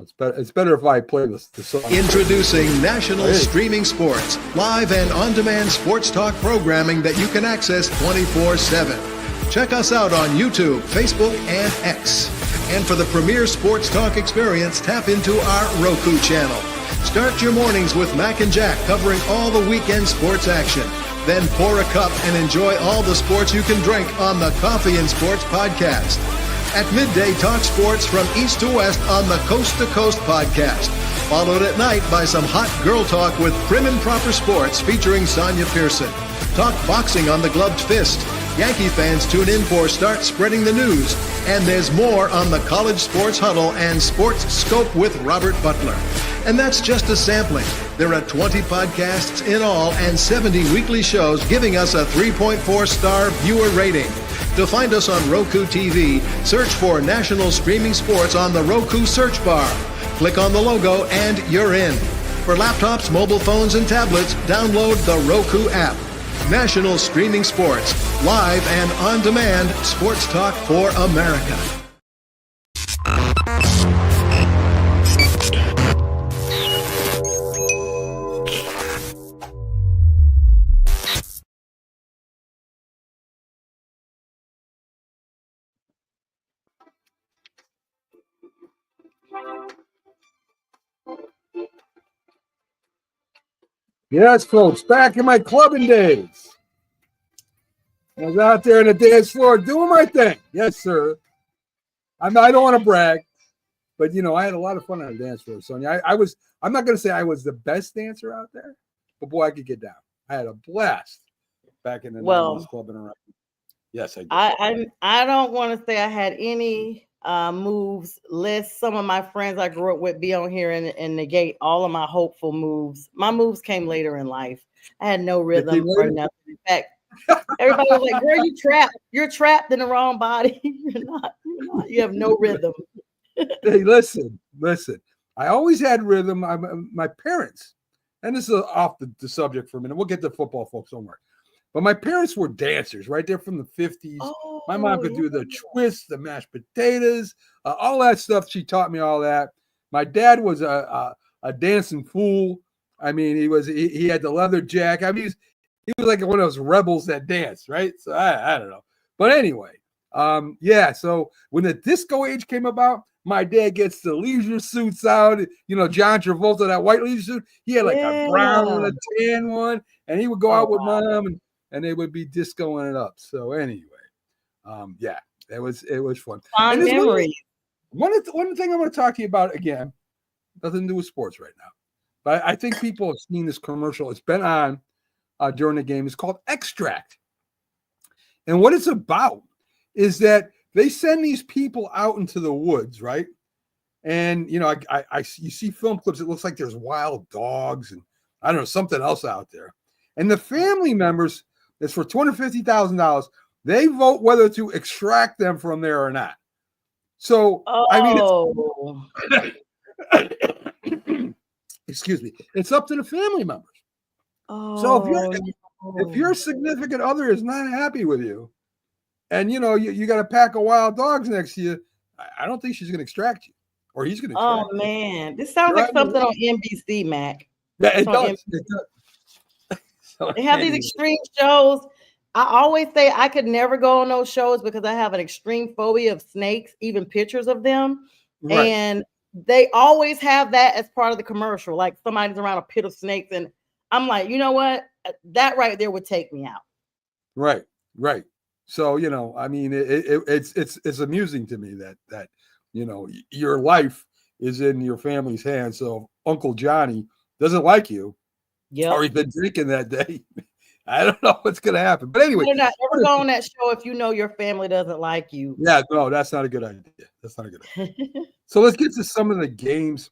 It's better if I play the song. Introducing National Streaming Sports, live and on-demand sports talk programming that you can access 24/7. Check us out on YouTube, Facebook, and X. And for the premier sports talk experience, tap into our Roku channel. Start your mornings with Mac and Jack covering all the weekend sports action. Then pour a cup and enjoy all the sports you can drink on the Coffee and Sports podcast. At midday, talk sports from east to west on the Coast to Coast podcast. Followed at night by some hot girl talk with Prim and Proper Sports featuring Sonia Pearson. Talk boxing on the Gloved Fist. Yankee fans tune in for Start Spreading the News. And there's more on the College Sports Huddle and Sports Scope with Robert Butler. And that's just a sampling. There are 20 podcasts in all and 70 weekly shows giving us a 3.4-star viewer rating. To find us on Roku TV, search for National Streaming Sports on the Roku search bar. Click on the logo and you're in. For laptops, mobile phones, and tablets, download the Roku app. National Streaming Sports, live and on demand sports talk for America. Yes, folks, back in my clubbing days. I was out there on the dance floor doing my thing. Yes, sir. I don't want to brag, but I had a lot of fun on the dance floor, Sonia. I'm not going to say I was the best dancer out there, but boy, I could get down. I had a blast back in the 90s clubbing around. Yes, I did. I don't want to say I had any moves, lest some of my friends I grew up with be on here and negate all of my hopeful moves. My moves came later in life. I had no rhythm or nothing. In fact, everybody was like, girl, you're trapped in the wrong body. You're not. You have no rhythm. Hey, listen. I always had rhythm. My parents, and this is off the subject for a minute. We'll get to football, folks. Don't worry. But my parents were dancers, right? They're from the 50s. Oh, my mom could do the twist, the mashed potatoes, all that stuff. She taught me all that. My dad was a dancing fool. I mean, he had the leather jacket. I mean, he was like one of those rebels that danced, right? So I don't know. But anyway, so when the disco age came about, my dad gets the leisure suits out. John Travolta, that white leisure suit. He had like a brown one, a tan one, and he would go out with mom and they would be discoing it up. So anyway, it was fun. Fun memories. One thing I want to talk to you about again, nothing to do with sports right now, but I think people have seen this commercial. It's been on during the game. It's called Extract. And what it's about is that they send these people out into the woods, right? And, you see film clips. It looks like there's wild dogs and I don't know, something else out there. And the family members, it's for $250,000. They vote whether to extract them from there or not. So, excuse me, it's up to the family members. So if your significant other is not happy with you, and you got a pack of wild dogs next to you, I don't think she's going to extract you, or he's going to. Oh man, this sounds like something on NBC, Mac. Yeah, it does. They have these extreme shows. I always say I could never go on those shows because I have an extreme phobia of snakes, even pictures of them. Right. And they always have that as part of the commercial, like somebody's around a pit of snakes. And I'm like, you know what? That right there would take me out. Right. So, I mean, it's amusing to me that your life is in your family's hands. So Uncle Johnny doesn't like you. Yeah. Or he's been drinking that day. I don't know what's going to happen. But anyway. You're not ever go on that show if you know your family doesn't like you. Yeah, no, that's not a good idea. So let's get to some of the games.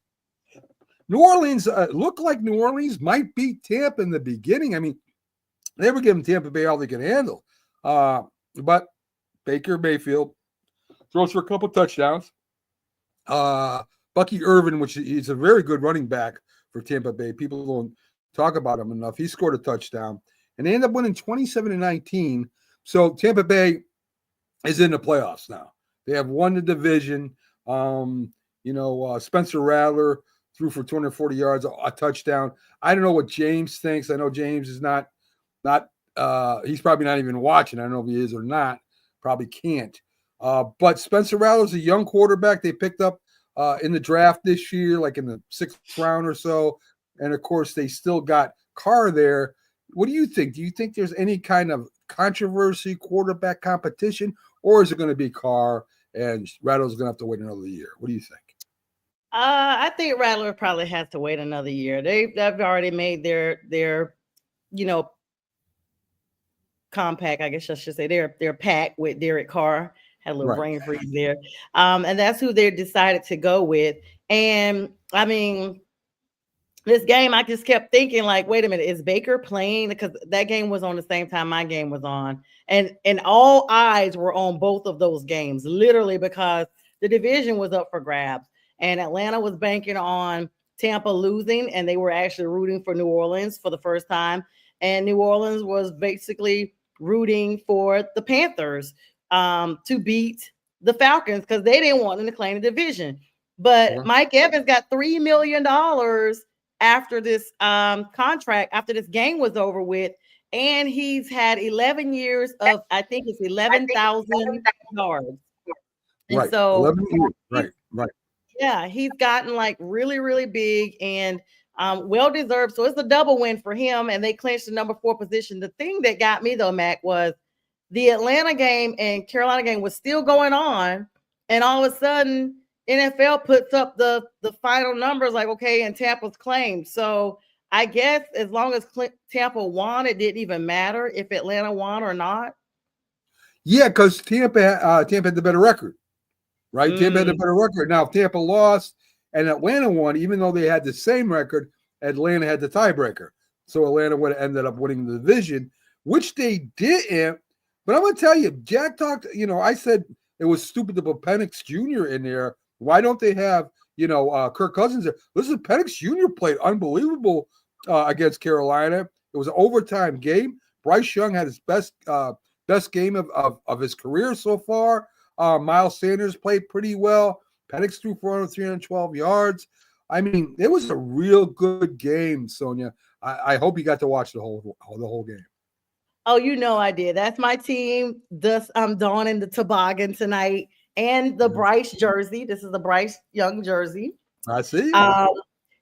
New Orleans looked like New Orleans might beat Tampa in the beginning. I mean, they were giving Tampa Bay all they could handle. But Baker Mayfield throws for a couple touchdowns. Bucky Irvin, which he's a very good running back for Tampa Bay. People don't talk about him enough. He scored a touchdown. And they end up winning 27-19. So Tampa Bay is in the playoffs now. They have won the division. Spencer Rattler threw for 240 yards, a touchdown. I don't know what James thinks. I know James is not he's probably not even watching. I don't know if he is or not. Probably can't. But Spencer Rattler's a young quarterback they picked up in the draft this year, like in the 6th round or so. And of course, they still got Carr there. What do you think? Do you think there's any kind of controversy, quarterback competition, or is it going to be Carr and Rattler's going to have to wait another year? What do you think? I think Rattler probably has to wait another year. They've already made their compact, I guess I should say, their pact with Derek Carr. Had a little brain freeze there. And that's who they decided to go with. And I mean, this game, I just kept thinking, like, wait a minute, is Baker playing? Because that game was on the same time my game was on. And all eyes were on both of those games, literally, because the division was up for grabs. And Atlanta was banking on Tampa losing, and they were actually rooting for New Orleans for the first time. And New Orleans was basically rooting for the Panthers to beat the Falcons because they didn't want them to claim the division. But Mike Evans got $3 million after this contract, after this game was over with. And he's had 11 years of, I think it's 11,000 yards. And so 11 years. Right. Yeah, he's gotten like really, really big and well-deserved. So it's a double win for him, and they clinched the number 4 position. The thing that got me, though, Mac, was the Atlanta game and Carolina game was still going on, and all of a sudden, NFL puts up the final numbers like, okay, and Tampa's claimed. So I guess as long as Tampa won, it didn't even matter if Atlanta won or not. Yeah, because Tampa had the better record. Right? Tampa had a better record. Now, if Tampa lost and Atlanta won, even though they had the same record, Atlanta had the tiebreaker. So Atlanta would have ended up winning the division, which they didn't. But I'm going to tell you, Jack talked, I said it was stupid to put Penix Jr. in there. Why don't they have, Kirk Cousins there? Listen, Penix Jr. played unbelievable against Carolina. It was an overtime game. Bryce Young had his best game of his career so far. Miles Sanders played pretty well. Penix threw for 312 yards. I mean, it was a real good game, Sonia. I hope you got to watch the whole game. Oh, I did. That's my team. Thus, I'm donning the toboggan tonight and the Bryce jersey. This is the Bryce Young jersey. I see.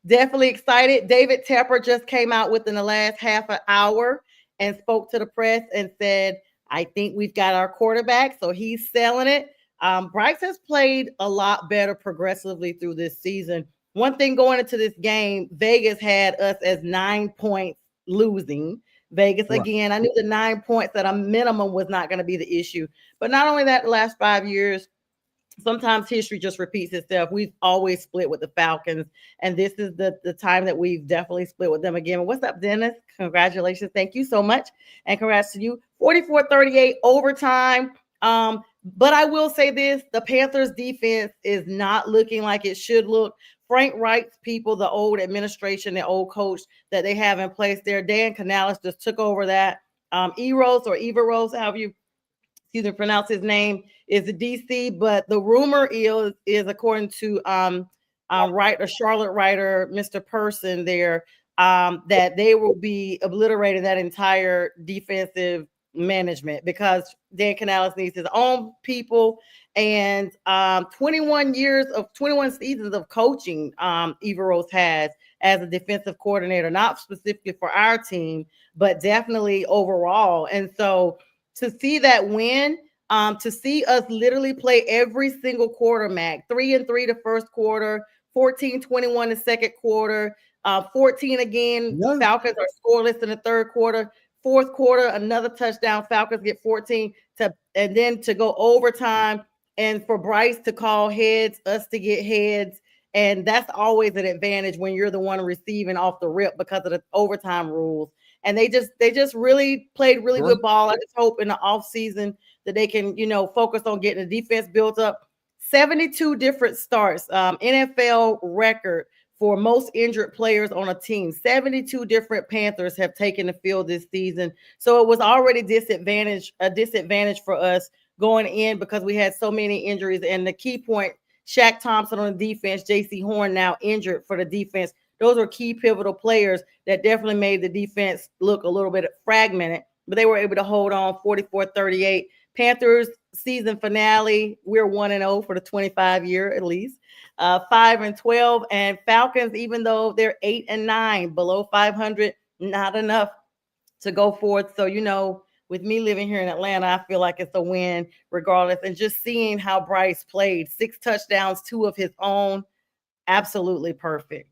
Definitely excited. David Tepper just came out within the last half an hour and spoke to the press and said, I think we've got our quarterback, so he's selling it. Bryce has played a lot better progressively through this season. One thing going into this game, Vegas had us as 9 points losing. Vegas, again, I knew the 9 points at a minimum was not going to be the issue. But not only that, the last 5 years, sometimes history just repeats itself. We've always split with the Falcons, and this is the time that we've definitely split with them again. What's up, Dennis? Congratulations. Thank you so much. And congrats to you. 44-38 overtime. But I will say this, the Panthers defense is not looking like it should look. Frank Wright's people, the old administration, the old coach that they have in place there, Dan Canales just took over that. Everos, however you pronounce his name, is the DC. But the rumor is according to Charlotte writer, Mr. Person there, that they will be obliterating that entire defensive management because Dan Canales needs his own people, and 21 seasons of coaching Everos has as a defensive coordinator, not specifically for our team, but definitely overall. And so to see that win, to see us literally play every single quarter, Mac, 3-3 the first quarter, 14-21 the second quarter, 14 again. Yeah. Falcons are scoreless in the third quarter. Fourth quarter, another touchdown. Falcons get 14 and then to go overtime, and for Bryce to call heads, us to get heads. And that's always an advantage when you're the one receiving off the rip because of the overtime rules. And they just really played really good ball. I just hope in the offseason that they can, focus on getting the defense built up. 72 different starts, NFL record for most injured players on a team. 72 different Panthers have taken the field this season. So it was already a disadvantage for us going in because we had so many injuries. And the key point Shaq Thompson on the defense, J.C. Horn now injured for the defense. Those are key pivotal players that definitely made the defense look a little bit fragmented, but they were able to hold on 44-38. Panthers season finale, we're 1-0 for the 25 year at least, 5-12. And Falcons, even though they're 8-9, below 500, not enough to go forward. So, you know, with me living here in Atlanta, I feel like it's a win regardless. And just seeing how Bryce played, 6 touchdowns, 2 of his own, absolutely perfect.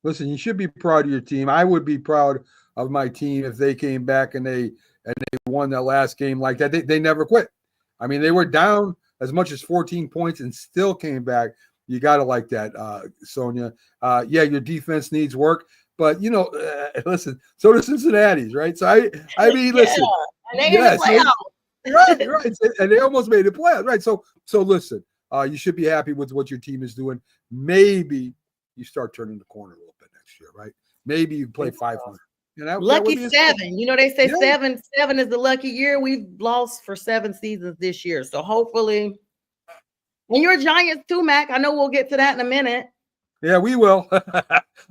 Listen, you should be proud of your team. I would be proud of my team if they came back and they won that last game like that. They never quit. I mean, they were down as much as 14 points and still came back. You got to like that, Sonia. Yeah, your defense needs work, but you know, listen. So do Cincinnati's, right? So I mean, listen. And they in the playoffs. right, and they almost made the playoffs, right? So listen. You should be happy with what your team is doing. Maybe you start turning the corner a little bit next year, right? Maybe you play 500. Lucky 7. You know, they say 7 is the lucky year. We've lost for 7 seasons this year. So hopefully, and you're Giants too, Mac. I know we'll get to that in a minute. Yeah, we will.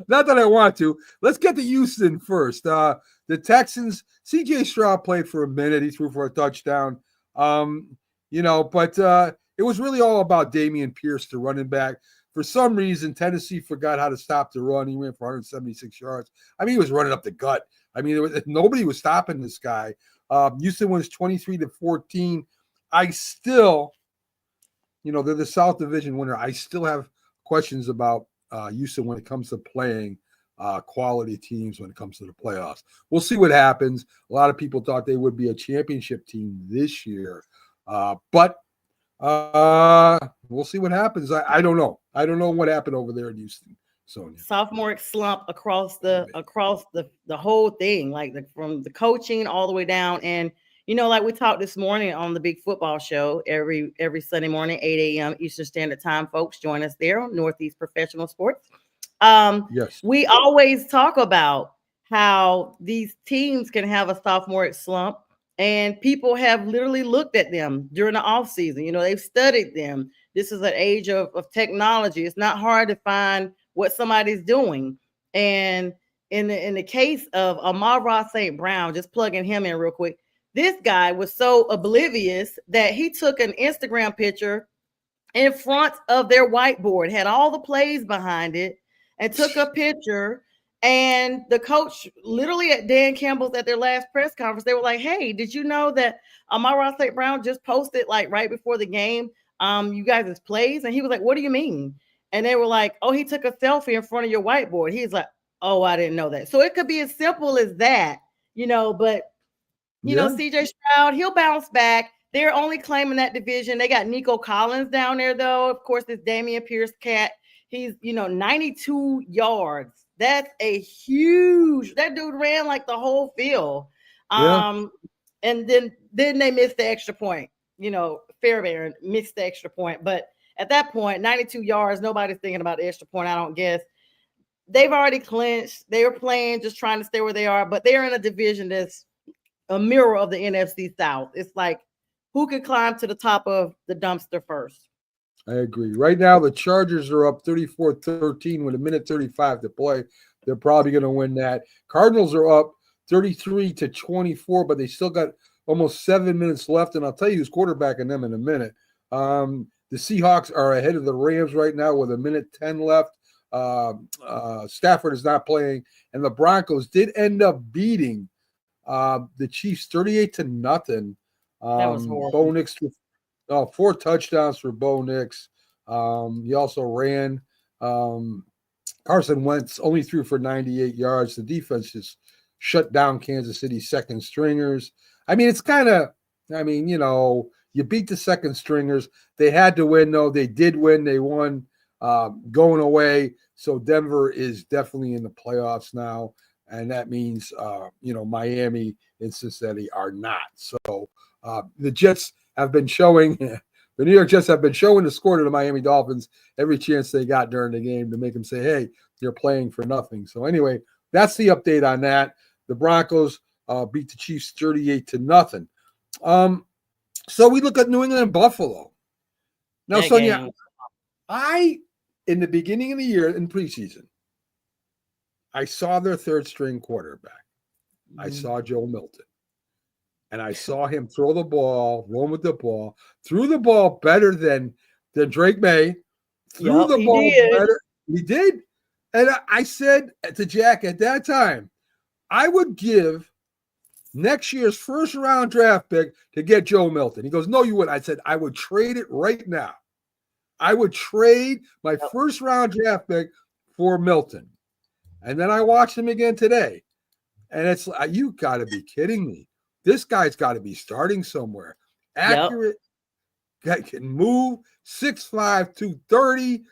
Not that I want to. Let's get to Houston first. The Texans, CJ Stroud played for a minute. He threw for a touchdown. You know, but it was really all about Dameon Pierce, the running back. For some reason, Tennessee forgot how to stop the run. He ran for 176 yards. I mean, he was running up the gut. I mean, nobody was stopping this guy. Houston wins 23-14. I still, you know, they're the South Division winner. I still have questions about Houston when it comes to playing quality teams when it comes to the playoffs. We'll see what happens. A lot of people thought they would be a championship team this year, but we'll see what happens. I don't know. I don't know what happened over there in Houston, Sonia. Sophomore slump across the whole thing, like from the coaching all the way down. And you know, like we talked this morning on the Big Football Show, every Sunday morning, 8 a.m. Eastern Standard Time. Folks, join us there on Northeast Professional Sports. Yes, we always talk about how these teams can have a sophomore slump. And people have literally looked at them during the offseason. You know, they've studied them. This is an age of technology. It's not hard to find what somebody's doing. And in the case of Amon-Ra St. Brown, just plugging him in real quick, this guy was so oblivious that he took an Instagram picture in front of their whiteboard, had all the plays behind it, and took a picture. And the coach, literally at Dan Campbell's at their last press conference, they were like, "Hey, did you know that Amon-Ra St. Brown just posted like right before the game, you guys' plays?" And he was like, "What do you mean?" And they were like, "Oh, he took a selfie in front of your whiteboard." He's like, "Oh, I didn't know that." So it could be as simple as that, you know. But you know, CJ Stroud, he'll bounce back. They're only claiming that division. They got Nico Collins down there, though. Of course, this Dameon Pierce cat. He's 92 yards. That's a huge. That dude ran like the whole field. And then they missed the extra point. You know, Fairbairn missed the extra point. But at that point, 92 yards, nobody's thinking about the extra point, I don't guess. They've already clinched. They were playing, just trying to stay where they are. But they're in a division that's a mirror of the NFC South. It's like, who could climb to the top of the dumpster first? I agree. Right now, the Chargers are up 34-13 with 1:35 to play. They're probably going to win that. Cardinals are up 33-24, but they still got almost 7 minutes left. And I'll tell you who's quarterbacking them in a minute. The Seahawks are ahead of the Rams right now with 1:10 left. Stafford is not playing. And the Broncos did end up beating the Chiefs 38-0. That was horrible. Bo Nix 4 touchdowns for Bo Nix. He also ran. Carson Wentz only threw for 98 yards. The defense just shut down Kansas City's second stringers. I mean, it's kind of, you beat the second stringers. They had to win, though. They did win. They won going away. So Denver is definitely in the playoffs now. And that means, Miami and Cincinnati are not. So the Jets have been showing, the New York Jets have been showing the score to the Miami Dolphins every chance they got during the game to make them say, hey, you're playing for nothing. So anyway, that's the update on that. The Broncos beat the Chiefs 38-0. So we look at New England and Buffalo. Now, Sonia, In the beginning of the year in preseason, I saw their third string quarterback. I saw Joe Milton. And I saw him throw the ball, run with the ball, threw the ball better than Drake May. Threw the ball better. He did. And I said to Jack at that time, I would give next year's first round draft pick to get Joe Milton. He goes, no, you wouldn't. I said, I would trade it right now. I would trade my first round draft pick for Milton. And then I watched him again today. And it's like, you got to be kidding me. This guy's got to be starting somewhere. Accurate, guy can move, 6'5", 230,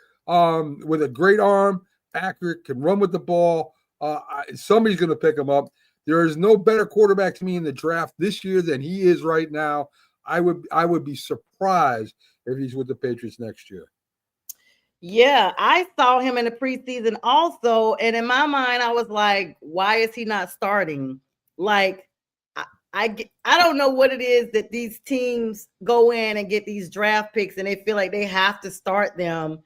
with a great arm, accurate, can run with the ball. Somebody's going to pick him up. There is no better quarterback to me in the draft this year than he is right now. I would be surprised if he's with the Patriots next year. Yeah, I saw him in the preseason also, and in my mind, I was like, why is he not starting? Like, I don't know what it is that these teams go in and get these draft picks and they feel like they have to start them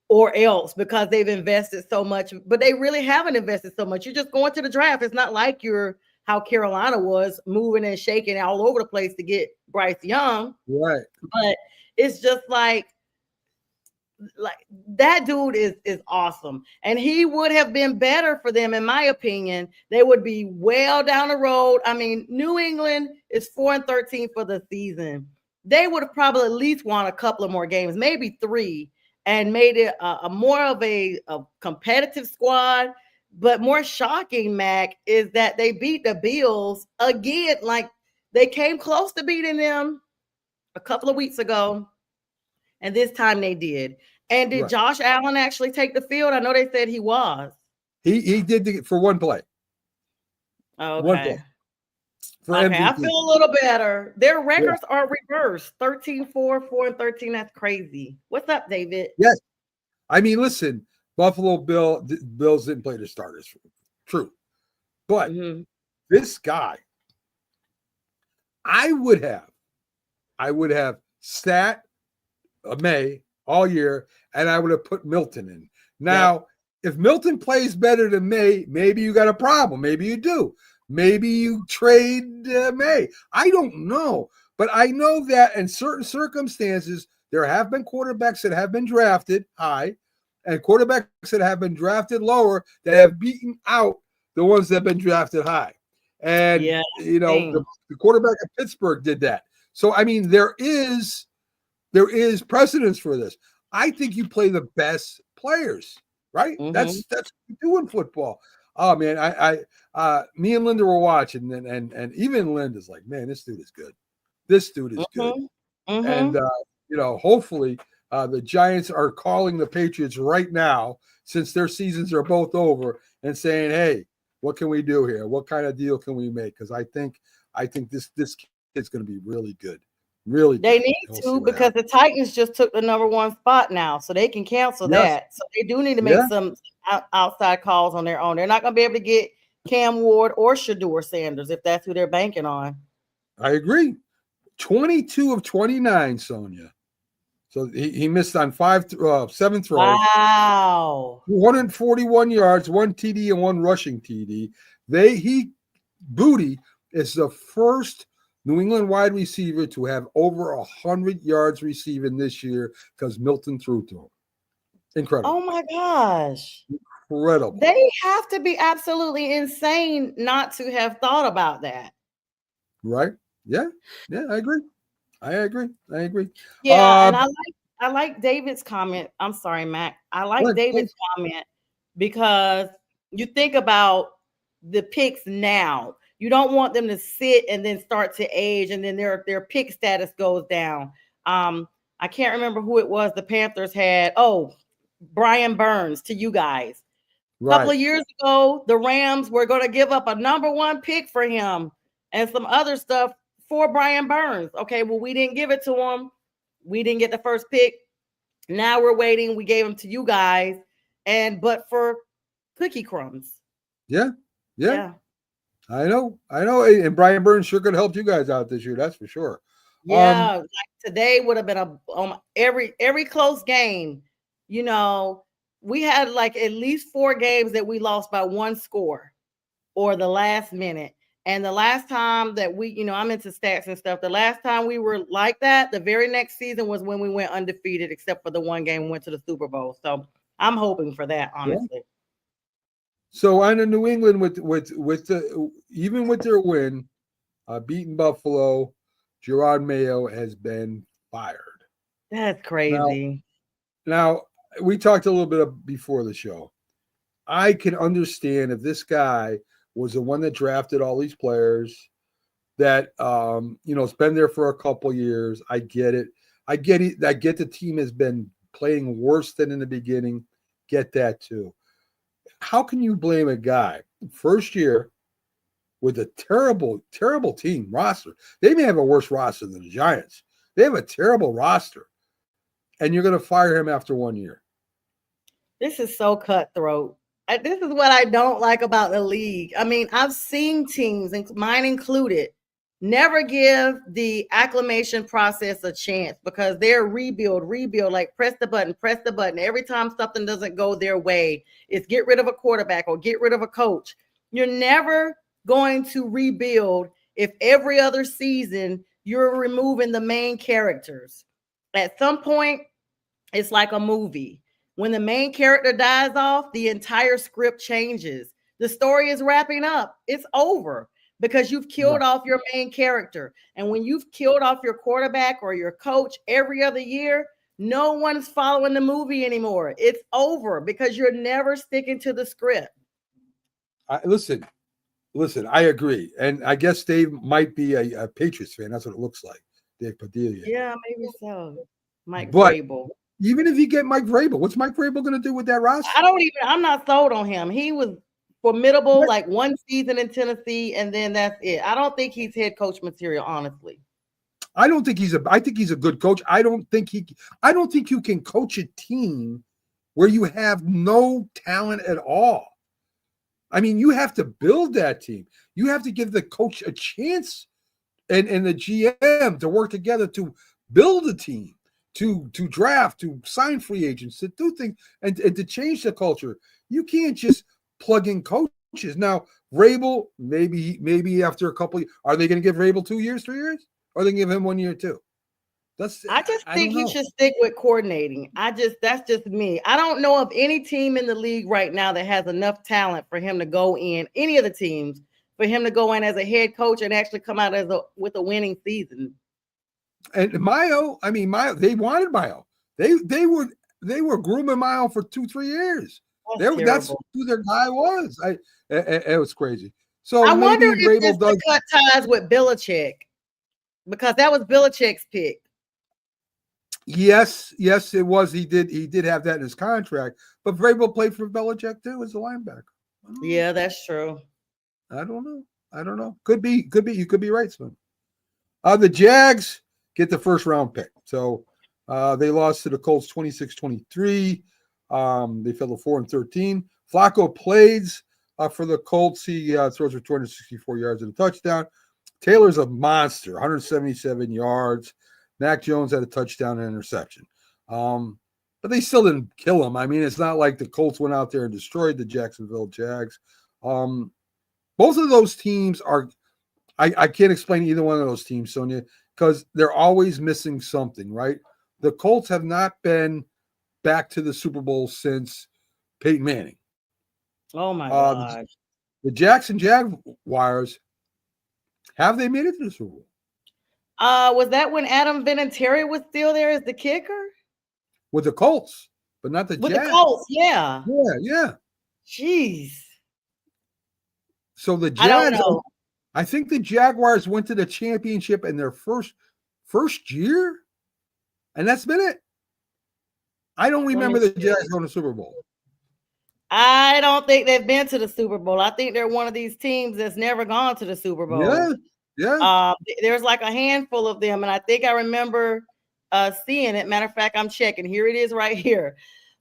or else because they've invested so much, but they really haven't invested so much. You're just going to the draft. It's not like you're how Carolina was moving and shaking all over the place to get Bryce Young. Right. But it's just like that dude is awesome. And he would have been better for them, in my opinion. They would be well down the road. I mean, New England is 4-13 for the season. They would have probably at least won a couple of more games, maybe 3, and made it a more of a competitive squad. But more shocking, Mac, is that they beat the Bills again. Like, they came close to beating them a couple of weeks ago, and this time they did. And did Josh Allen actually take the field? I know they said he was. He did for one play. Okay. One play. Okay, I feel a little better. Their records are reversed. 13-4, 4-13. That's crazy. What's up, David? Yes. I mean, listen, Buffalo Bills didn't play the starters. True. But this guy, I would have sat May all year, and I would have put Milton in. Now, if Milton plays better than May, maybe you got a problem. Maybe you do. Maybe you trade May. I don't know. But I know that in certain circumstances, there have been quarterbacks that have been drafted high and quarterbacks that have been drafted lower that have beaten out the ones that have been drafted high. And, the quarterback of Pittsburgh did that. So, I mean, there is precedence for this. I think you play the best players, right? That's what you do in football. Oh man, me and Linda were watching, and even Linda's like, man, this dude is good. This dude is good. And hopefully the Giants are calling the Patriots right now, since their seasons are both over, and saying, hey, what can we do here? What kind of deal can we make? Because I think this kid's going to be really good. Really, they need to, because the Titans just took the number 1 spot now, so they can cancel that. So they do need to make some outside calls on their own. They're not going to be able to get Cam Ward or Shedeur Sanders if that's who they're banking on. I agree. 22 of 29, Sonia. So he missed on 7 throws. Wow. 141 yards, 1 TD, and 1 rushing TD. Booty is the first New England wide receiver to have over 100 yards receiving this year because Milton threw to him. Incredible. Oh my gosh. Incredible. They have to be absolutely insane not to have thought about that. Right? Yeah. Yeah, I agree. Yeah, and I like David's comment. I'm sorry, Mac. I like David's comment because you think about the picks now. You don't want them to sit and then start to age, and then their pick status goes down. I can't remember who it was the Panthers had. Oh, Brian Burns to you guys. A couple of years ago, the Rams were going to give up a number 1 pick for him and some other stuff for Brian Burns. Okay, well, we didn't give it to him. We didn't get the first pick. Now we're waiting. We gave them to you guys, but for cookie crumbs. Yeah. I know. And Brian Burns sure could help you guys out this year. That's for sure. Yeah, like today would have been every close game. you know, we had like at least 4 games that we lost by 1 score or the last minute. And the last time that we, you know, I'm into stats and stuff. The last time we were like that, the very next season was when we went undefeated, except for the one game we went to the Super Bowl. So I'm hoping for that, honestly. Yeah. So on to New England with the even with their win, beating Buffalo, Gerard Mayo has been fired. That's crazy. Now we talked a little bit before the show. I can understand if this guy was the one that drafted all these players that you know, it's been there for a couple years. I get it. I get it. I get the team has been playing worse than in the beginning. Get that too. How can you blame a guy first year with a terrible, terrible team roster? They may have a worse roster than the Giants. They have a terrible roster. And you're going to fire him after 1 year. This is so cutthroat. This is what I don't like about the league. I mean, I've seen teams, and mine included, never give the acclimation process a chance because they're rebuild, like press the button. Every time something doesn't go their way, it's get rid of a quarterback or get rid of a coach. You're never going to rebuild if every other season you're removing the main characters. At some point, it's like a movie. When the main character dies off, the entire script changes. The story is wrapping up. It's over because you've killed off your main character. And when you've killed off your quarterback or your coach every other year, no one's following the movie anymore. It's over because you're never sticking to the script. Listen, I agree. And I guess Dave might be a Patriots fan. That's what it looks like. Dave Padilla. Yeah, maybe so. Mike Vrabel. Even if you get Mike Vrabel, what's Mike Vrabel going to do with that roster? I'm not sold on him. He was formidable like one season in Tennessee, and then that's it. I don't think he's head coach material, honestly. I think he's a good coach. I don't think you can coach a team where you have no talent at all. I mean, you have to build that team. You have to give the coach a chance and the GM to work together to build a team. To draft, to sign free agents, to do things, and to change the culture. You can't just plug in coaches. Now, Vrabel, maybe after a couple, are they going to give Vrabel 2 years, 3 years? Or are they going to give him 1 year too? I think he should stick with coordinating. That's just me. I don't know of any team in the league right now that has enough talent for him to go in, any of the teams, for him to go in as a head coach and actually come out with a winning season. And Mayo, they wanted Mayo. They were grooming Mayo for 2-3 years. That's who their guy was. It was crazy. So I wonder if this does cut ties with Belichick, because that was Belichick's pick. Yes, it was. He did have that in his contract, but Vrabel played for Belichick too as a linebacker. Yeah, that's true. I don't know. Could be. You could be right, Slim. The Jags get the first round pick. So they lost to the Colts 26-23. They fell to 4-13. Flacco plays for the Colts. He throws for 264 yards and a touchdown. Taylor's a monster, 177 yards. Mac Jones had a touchdown and interception. But they still didn't kill him. I mean, it's not like the Colts went out there and destroyed the Jacksonville Jags. Both of those teams are – I can't explain either one of those teams, Sonia, because they're always missing something, right? The Colts have not been back to the Super Bowl since Peyton Manning. Oh, my gosh. The Jackson Jaguars, have they made it to the Super Bowl? Was that when Adam Vinatieri was still there as the kicker? With the Colts, but not the Jags. With the Colts, yeah. Yeah. Jeez. So the Jags, I think the Jaguars went to the championship in their first year, and that's been it. I don't remember the Jags going to the Super Bowl. I don't think they've been to the Super Bowl. I think they're one of these teams that's never gone to the Super Bowl. Yeah. There's like a handful of them, and I think I remember seeing it. Matter of fact, I'm checking. Here it is right here.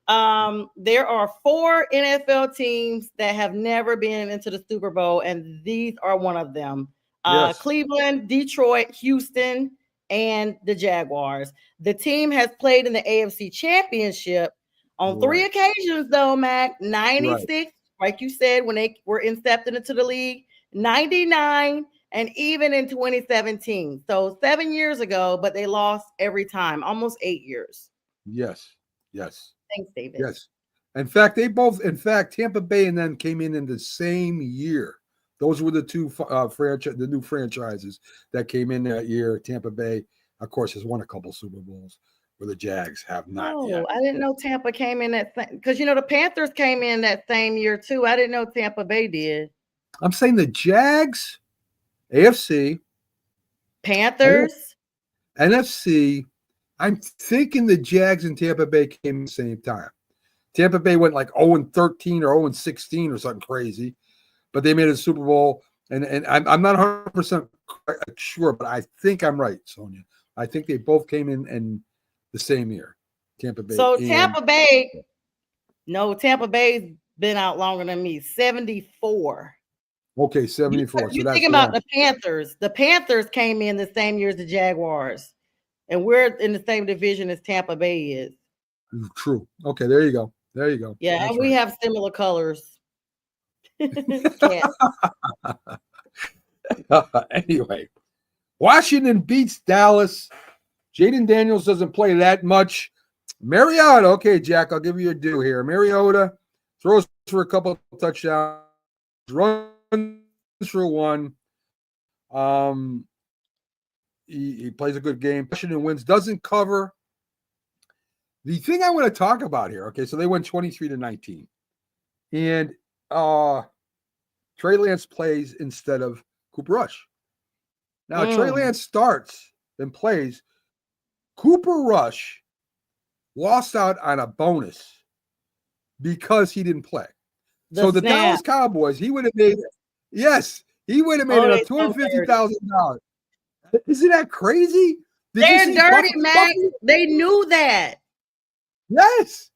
There are 4 NFL teams that have never been into the Super Bowl, and these are one of them. Yes. Cleveland, Detroit, Houston, and the Jaguars. The team has played in the AFC Championship On 3 occasions, though, Mac, 96, Right. like you said, when they were incepted into the league, 99, and even in 2017. So 7 years ago, but they lost every time, almost 8 years. Yes. Yes. Thanks, David. Yes. In fact, Tampa Bay and them came in the same year. Those were the two the new franchises that came in that year. Tampa Bay, of course, has won a couple Super Bowls, where the Jags have not yet. I didn't know Tampa came in that because the Panthers came in that same year too. I didn't know Tampa Bay did. I'm saying the Jags, AFC, Panthers, NFC. I'm thinking the Jags and Tampa Bay came at the same time. Tampa Bay went like 0-13 or 0-16 or something crazy, but they made a Super Bowl. And I'm not 100% sure, but I think I'm right, Sonia. I think they both came in the same year, Tampa Bay. So Tampa Bay's been out longer than me, 74. Okay, 74. You're thinking about the Panthers. The Panthers came in the same year as the Jaguars, and we're in the same division as Tampa Bay is. True. Okay, there you go. Yeah, that's and we have similar colors. Anyway, Washington beats Dallas. Jaden Daniels doesn't play that much. Mariota, okay, Jack, I'll give you a due here. Mariota throws for a couple of touchdowns, runs for one. He plays a good game. Washington wins, doesn't cover. The thing I want to talk about here, okay, so they went 23-19. And Trey Lance plays instead of Cooper Rush. Now, Trey Lance starts and plays. Cooper Rush lost out on a bonus because he didn't play. So the Dallas Cowboys, he would have made it. Yes, he would have made it $250,000. Isn't that crazy? They're dirty, Mac. They knew that. Yes.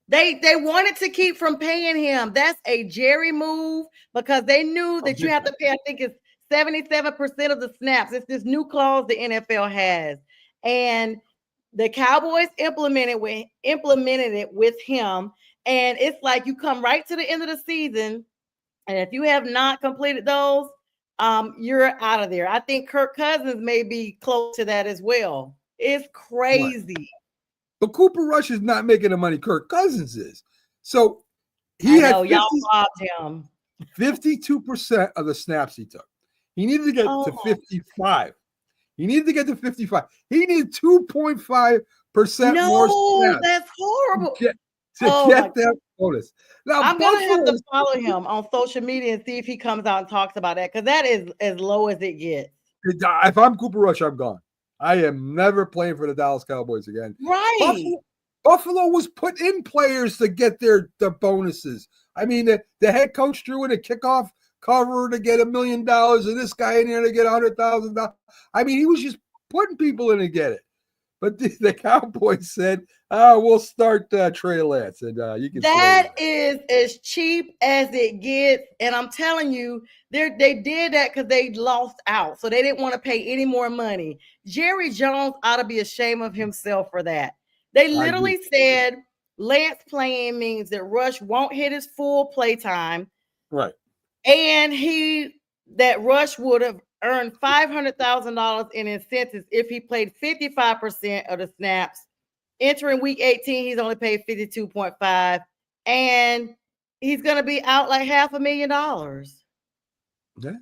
They wanted to keep from paying him. That's a Jerry move because they knew that you have to pay, I think it's 77% of the snaps. It's this new clause the NFL has. And the Cowboys implemented it with him. And it's like you come right to the end of the season. And if you have not completed those, you're out of there. I think Kirk Cousins may be close to that as well. It's crazy. Right. But Cooper Rush is not making the money Kirk Cousins is. So he had y'all robbed him. 52% of the snaps he took. He needed to get to 55. He needed to get to 55. He needed 2.5% more snaps. That's horrible. To get that bonus. Now, I'm going to have to follow him on social media and see if he comes out and talks about that because that is as low as it gets. If I'm Cooper Rush, I'm gone. I am never playing for the Dallas Cowboys again. Right. Buffalo was put in players to get their bonuses. I mean, the head coach threw in a kickoff cover to get $1 million, and this guy in there to get $100,000. I mean, he was just putting people in to get it. But the Cowboys said, we'll start Trey Lance. And you can that is as cheap as it gets. And I'm telling you, they did that because they lost out. So they didn't want to pay any more money. Jerry Jones ought to be ashamed of himself for that. They literally said Lance playing means that Rush won't hit his full play time. Right. And that Rush would have earned $500,000 in incentives if he played 55% of the snaps. Entering week 18, he's only paid 52.5, and he's going to be out like $500,000. Yeah.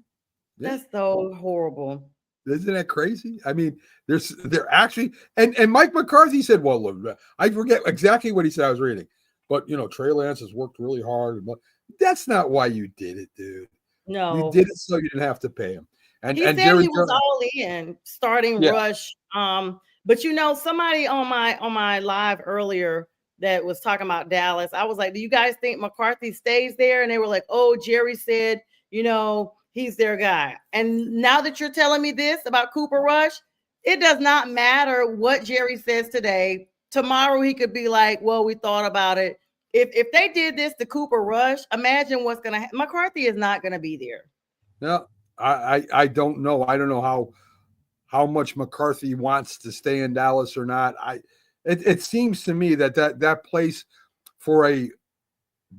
That's so horrible. Isn't that crazy? I mean, they're actually, and Mike McCarthy said, well, look, I forget exactly what he said. I was reading, but Trey Lance has worked really hard. That's not why you did it, dude. No, you did it so you didn't have to pay him. And he said he was all in starting Rush. But somebody on my live earlier that was talking about Dallas, I was like, do you guys think McCarthy stays there? And they were like, oh, Jerry said, he's their guy. And now that you're telling me this about Cooper Rush, it does not matter what Jerry says today. Tomorrow he could be like, well, we thought about it. If they did this to Cooper Rush, imagine what's going to happen. McCarthy is not going to be there. No, I don't know. I don't know how much McCarthy wants to stay in Dallas or not. It seems to me that place for a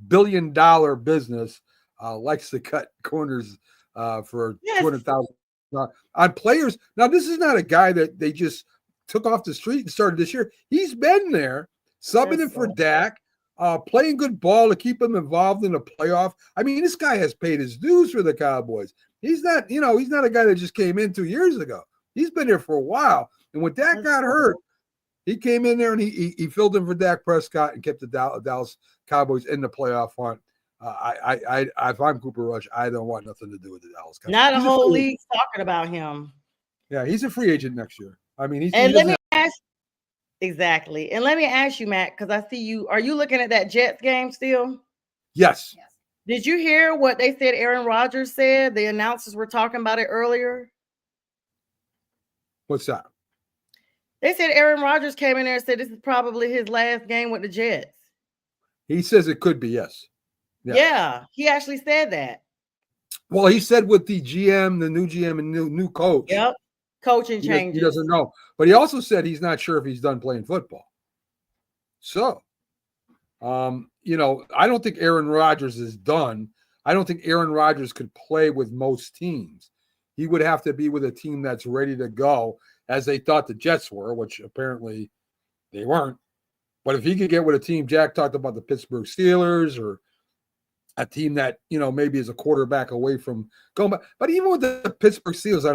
billion-dollar business likes to cut corners for $200,000 on players. Now, this is not a guy that they just took off the street and started this year. He's been there, subbing in for Dak, playing good ball to keep him involved in the playoff. I mean, this guy has paid his dues for the Cowboys. He's not, he's not a guy that just came in 2 years ago. He's been there for a while. And when Dak got hurt, he came in there and he filled in for Dak Prescott and kept the Dallas Cowboys in the playoff hunt. If I'm Cooper Rush, I don't want nothing to do with the Dallas Cowboys. Not a whole league's talking about him. Yeah, he's a free agent next year. I mean, exactly. And let me ask you, Matt, because I see you. Are you looking at that Jets game still? Yes. Did you hear what they said? Aaron Rodgers said. The announcers were talking about it earlier. What's that? They said Aaron Rodgers came in there and said this is probably his last game with the Jets. He says it could be, yes. Yeah, he actually said that. Well, he said with the GM, the new GM and new coach. Yep, coaching changes. He doesn't know. But he also said he's not sure if he's done playing football. So, I don't think Aaron Rodgers is done. I don't think Aaron Rodgers could play with most teams. He would have to be with a team that's ready to go, as they thought the Jets were, which apparently they weren't. But if he could get with a team, Jack talked about the Pittsburgh Steelers or a team that, maybe is a quarterback away from going back. But even with the Pittsburgh Steelers,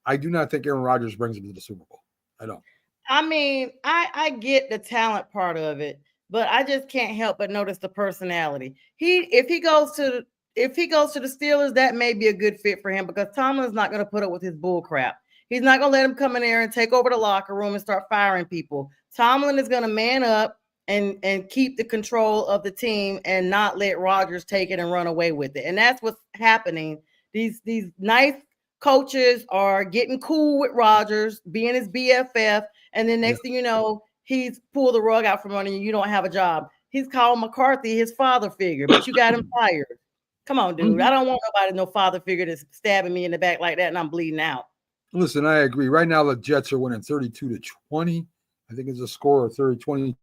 I do not think Aaron Rodgers brings them to the Super Bowl. I don't. I mean, I get the talent part of it, but I just can't help but notice the personality. If he goes to the Steelers, that may be a good fit for him because Tomlin's not going to put up with his bull crap. He's not going to let him come in there and take over the locker room and start firing people. Tomlin is going to man up and keep the control of the team and not let Rodgers take it and run away with it. And that's what's happening. These nice coaches are getting cool with Rodgers, being his BFF, and then next thing you know, he's pulled the rug out from under you. You don't have a job. He's called McCarthy his father figure, but you got him fired. Come on, dude. I don't want no father figure that's stabbing me in the back like that and I'm bleeding out. Listen, I agree. Right now, the Jets are winning 32-20. I think it's a score of 30-22.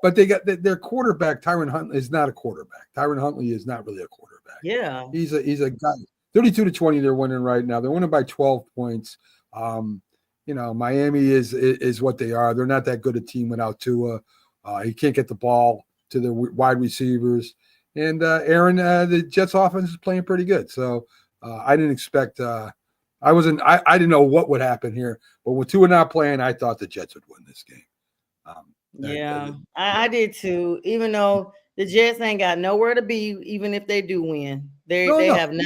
But they got their quarterback, Tyron Huntley, is not a quarterback. Tyron Huntley is not really a quarterback. Yeah. He's a guy. 32-20, they're winning right now. They're winning by 12 points. Miami is what they are. They're not that good a team without Tua. He can't get the ball to the wide receivers. And Aaron, the Jets offense is playing pretty good. So I didn't expect I didn't know what would happen here. But with Tua not playing, I thought the Jets would win this game. I did too. Even though the Jets ain't got nowhere to be, even if they do win. They have nothing.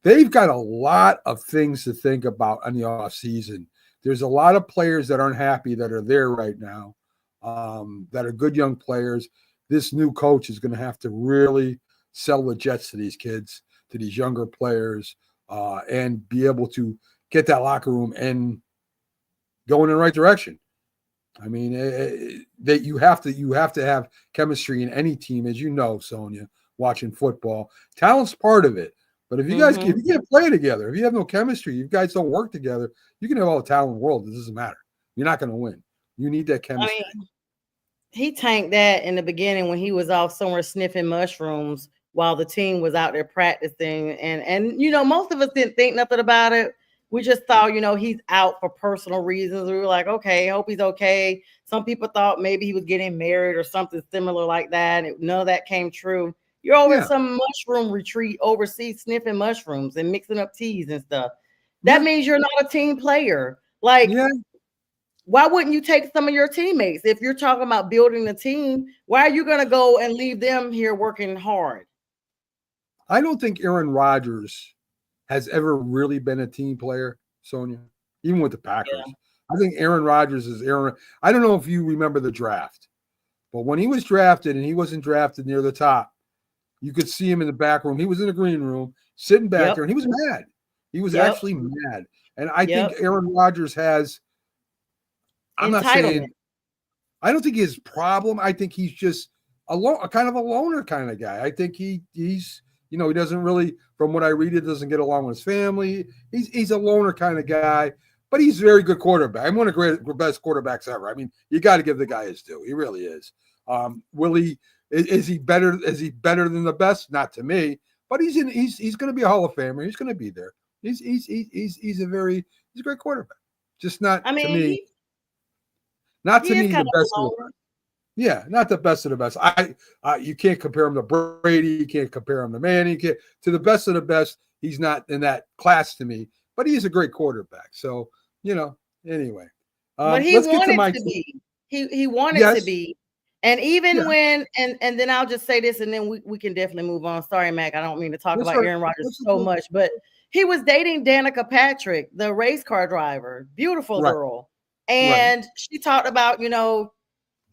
They've got a lot of things to think about on the offseason. There's a lot of players that aren't happy that are there right now, that are good young players. This new coach is going to have to really sell the Jets to these kids, to these younger players, and be able to get that locker room and go in the right direction. I mean, that you have to have chemistry in any team, as you know, Sonia, watching football. Talent's part of it. But if you guys if you can't play together, if you have no chemistry, you guys don't work together, you can have all the talent in the world. It doesn't matter. You're not going to win. You need that chemistry. I mean, he tanked that in the beginning when he was off somewhere sniffing mushrooms while the team was out there practicing. And most of us didn't think nothing about it. We just thought, he's out for personal reasons. We were like, okay, hope he's okay. Some people thought maybe he was getting married or something similar like that. And none of that came true. You're over at some mushroom retreat overseas sniffing mushrooms and mixing up teas and stuff. That means you're not a team player. Like, why wouldn't you take some of your teammates? If you're talking about building a team, why are you going to go and leave them here working hard? I don't think Aaron Rodgers has ever really been a team player, Sonia, even with the Packers. Yeah. I think Aaron Rodgers is Aaron. I don't know if you remember the draft, but when he was drafted and he wasn't drafted near the top, you could see him in the back room. He was in the green room, sitting back there, and he was mad. He was actually mad. And I think Aaron Rodgers has – I'm not saying – I don't think his problem. I think he's just a kind of a loner kind of guy. I think he's – he doesn't really – from what I read, it doesn't get along with his family. He's a loner kind of guy. but he's a very good quarterback. I'm one of the best quarterbacks ever. I mean, you got to give the guy his due. He really is. Will he? Is he better? Is he better than the best? Not to me, but he's going to be a Hall of Famer. He's going to be there. He's a great quarterback. Just not to me. Not to me the best of the best. Yeah, not the best of the best. You can't compare him to Brady. You can't compare him to Manning. To the best of the best, he's not in that class to me. But he's a great quarterback. So anyway. But he wanted to be. He wanted to be. And even when and then I'll just say this, and then we can definitely move on. Sorry, Mac. I don't mean to talk about Aaron Rodgers so much, but he was dating Danica Patrick, the race car driver, beautiful girl. And she talked about,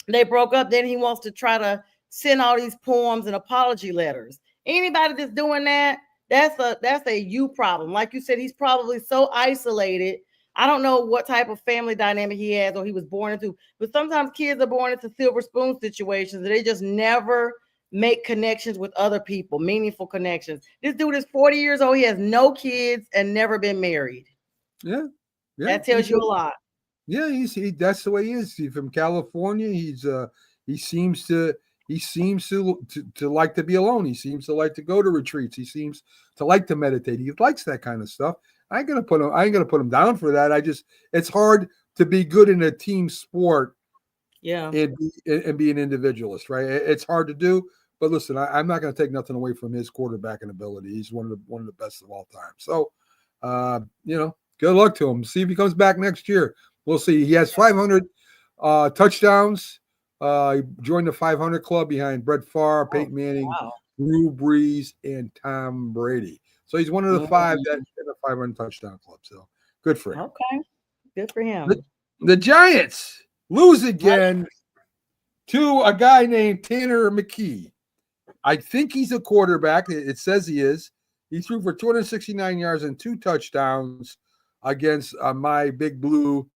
they broke up. Then he wants to try to send all these poems and apology letters. Anybody that's doing that, that's a you problem. Like you said, he's probably so isolated. I don't know what type of family dynamic he has or he was born into, but sometimes kids are born into silver spoon situations and they just never make connections with other people, meaningful connections. This dude is 40 years old. He has no kids and never been married. Yeah. That tells you a lot. Yeah, that's the way he is. He's from California. He seems to like to be alone. He seems to like to go to retreats. He seems to like to meditate. He likes that kind of stuff. I ain't gonna put him down for that. It's hard to be good in a team sport, and be an individualist, right? It's hard to do. But listen, I'm not gonna take nothing away from his quarterbacking ability. He's one of the best of all time. So, good luck to him. See if he comes back next year. We'll see. He has 500 touchdowns. He joined the 500 club behind Brett Favre, Peyton Manning, Drew Brees, and Tom Brady. So he's one of the five that in the 500 touchdown club. So good for him. Okay, good for him. The Giants lose again to a guy named Tanner McKee. I think he's a quarterback. It says he is. He threw for 269 yards and 2 touchdowns against my Big Blue.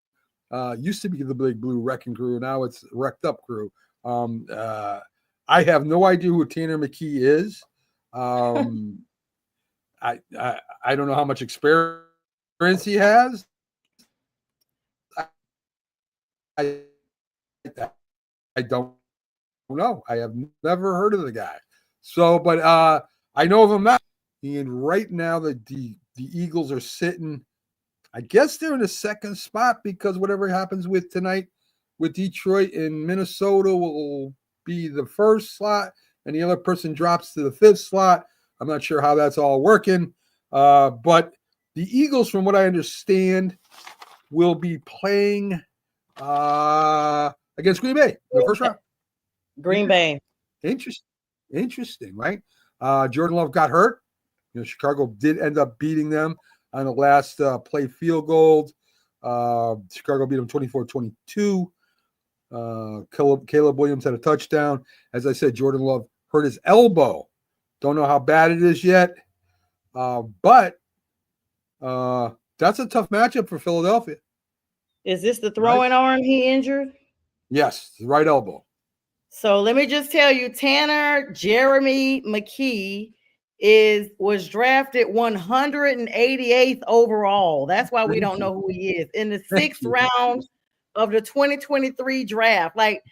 Used to be the Big Blue Wrecking Crew. Now it's Wrecked Up Crew. I have no idea who Tanner McKee is. I don't know how much experience he has. I don't know. I have never heard of the guy. So, but I know of him now. And right now the Eagles are sitting. I guess they're in the second spot because whatever happens with tonight with Detroit and Minnesota will be the first slot, and the other person drops to the 5th slot. I'm not sure how that's all working. But the Eagles, from what I understand, will be playing against Green Bay in the first round. Green Bay. Interesting, right? Jordan Love got hurt. Chicago did end up beating them on the last play field goal. Chicago beat them 24-22. Caleb Williams had a touchdown. As I said, Jordan Love hurt his elbow. Don't know how bad it is yet. But that's a tough matchup for Philadelphia. Is this the throwing arm he injured? Yes, the right elbow. So let me just tell you, Tanner Jeremy McKee was drafted 188th overall. That's why we don't know who he is. In the 6th round of the 2023 draft. Like,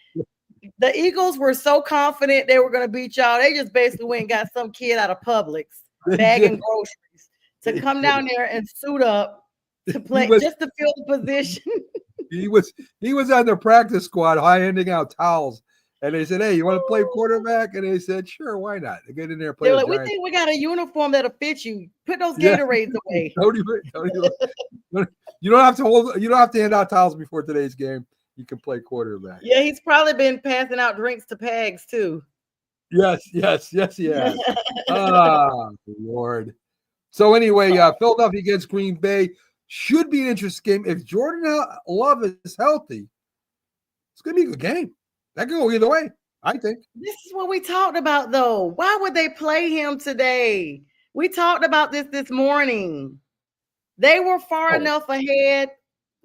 the Eagles were so confident they were going to beat y'all. They just basically went and got some kid out of Publix bagging groceries to come down there and suit up to play just to fill the position. He was on the practice squad handing out towels. And they said, "Hey, you want to play quarterback?" And they said, "Sure, why not?" They get in there and play. They're like, "We think we got a uniform that'll fit you. Put those Gatorades away." You don't have to hold. You don't have to hand out towels before today's game. You can play quarterback. Yeah, he's probably been passing out drinks to Pags too. Yes, he has. Lord. So anyway, Philadelphia against Green Bay should be an interesting game. If Jordan Love is healthy, it's going to be a good game. That could go either way, I think. This is what we talked about, though. Why would they play him today? We talked about this morning. They were far enough ahead.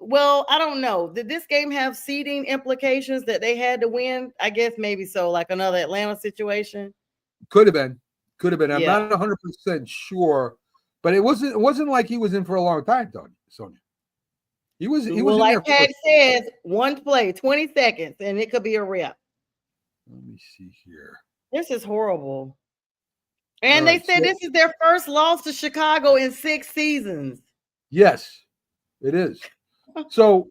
Well, I don't know. Did this game have seeding implications that they had to win? I guess maybe so, like another Atlanta situation. Could have been. I'm not 100% sure, but it wasn't like he was in for a long time, though, Sonia. He was Well, in there. like Pat says, one play, 20 seconds, and it could be a rep. Let me see here. This is horrible. And they said this is their first loss to Chicago in 6 seasons. Yes, it is. So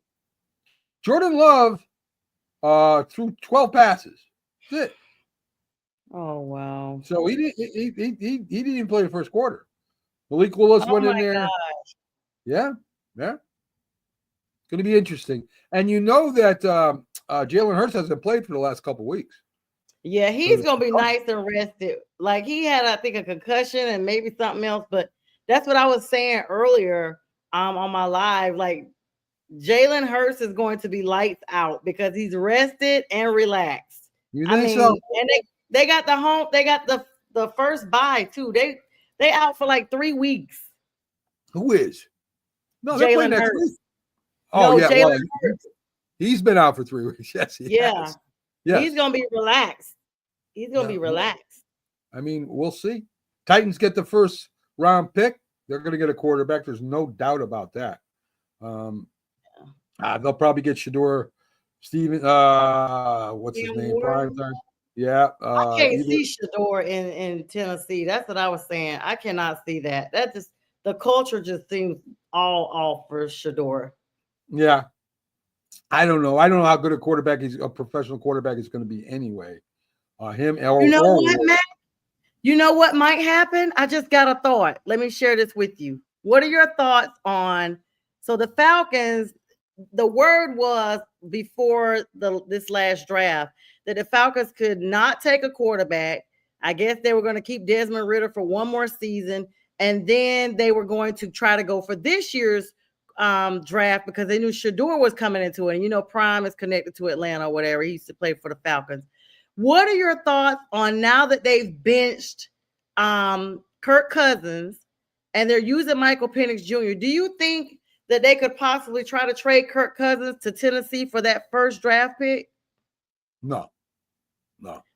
Jordan Love threw 12 passes. That's it. Oh wow. So he didn't even play the first quarter. Malik Willis went in there. Gosh. Yeah. It's going to be interesting. And you know that Jalen Hurts hasn't played for the last couple of weeks. Yeah, he's going to be nice and rested. Like he had, I think, a concussion and maybe something else. But that's what I was saying earlier on my live. Like Jalen Hurts is going to be lights out because he's rested and relaxed. You think so? And they got the home. They got the first bye too. They out for like 3 weeks. Who is? No, they're playing next week. Oh, no, yeah. Jalen Hurts. He's been out for 3 weeks. Yes, he has. Yes. He's gonna be relaxed. He's gonna be relaxed. I mean, we'll see. Titans get the first round pick. They're gonna get a quarterback. There's no doubt about that. They'll probably get Shedeur Steven. What's his name? Prime time. Yeah. I can't see Shedeur in Tennessee. That's what I was saying. I cannot see that. That just the culture just seems all off for Shedeur. Yeah. I don't know. I don't know how good a professional quarterback is going to be anyway. Him or what, Matt? You know what might happen? I just got a thought. Let me share this with you. What are your thoughts on? So the Falcons, the word was before this last draft that the Falcons could not take a quarterback. I guess they were going to keep Desmond Ridder for one more season, and then they were going to try to go for this year's draft because they knew Shedeur was coming into it. And Prime is connected to Atlanta or whatever. He used to play for the Falcons. What are your thoughts on now that they've benched Kirk Cousins and they're using Michael Penix Jr.? Do you think that they could possibly try to trade Kirk Cousins to Tennessee for that first draft pick? No.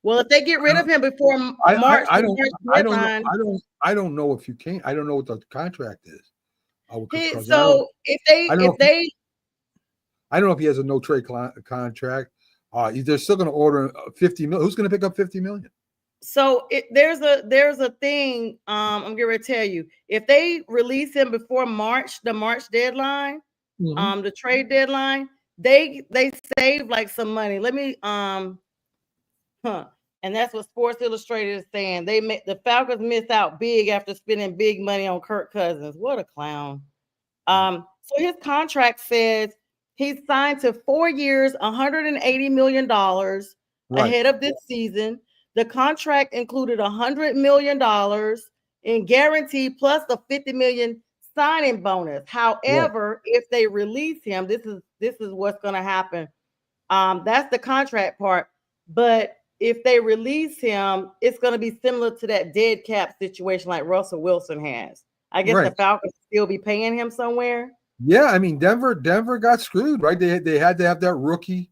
Well, if they get rid of him before March, I don't know if you can. I don't know what the contract is. I don't know if he has a no trade contract. They're still going to order 50 million. Who's going to pick up 50 million? So there's a thing. I'm going to tell you, if they release him before March, the March deadline, the trade deadline, they save like some money. Let me and that's what Sports Illustrated is saying. The Falcons miss out big after spending big money on Kirk Cousins. What a clown. So his contract says he's signed to 4 years, $180 million ahead of this season. The contract included $100 million in guarantee plus the $50 million signing bonus. However, if they release him, this is what's going to happen. That's the contract part. But if they release him, it's going to be similar to that dead cap situation like Russell Wilson has. I guess the Falcons still be paying him somewhere. Yeah, I mean Denver got screwed, right? They had to have that rookie.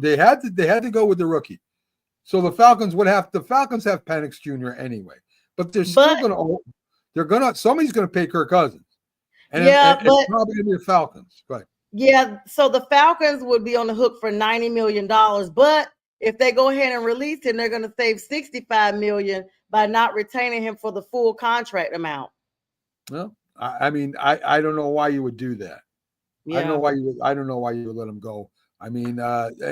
They had to go with the rookie. So the Falcons have Penix Jr. anyway, but somebody's gonna pay Kirk Cousins. And it's probably gonna be the Falcons. Right. Yeah, so the Falcons would be on the hook for $90 million, but if they go ahead and release him, they're going to save $65 million by not retaining him for the full contract amount. Well, I mean, I don't know why you would do that. Yeah. I don't know why you would let him go. I mean,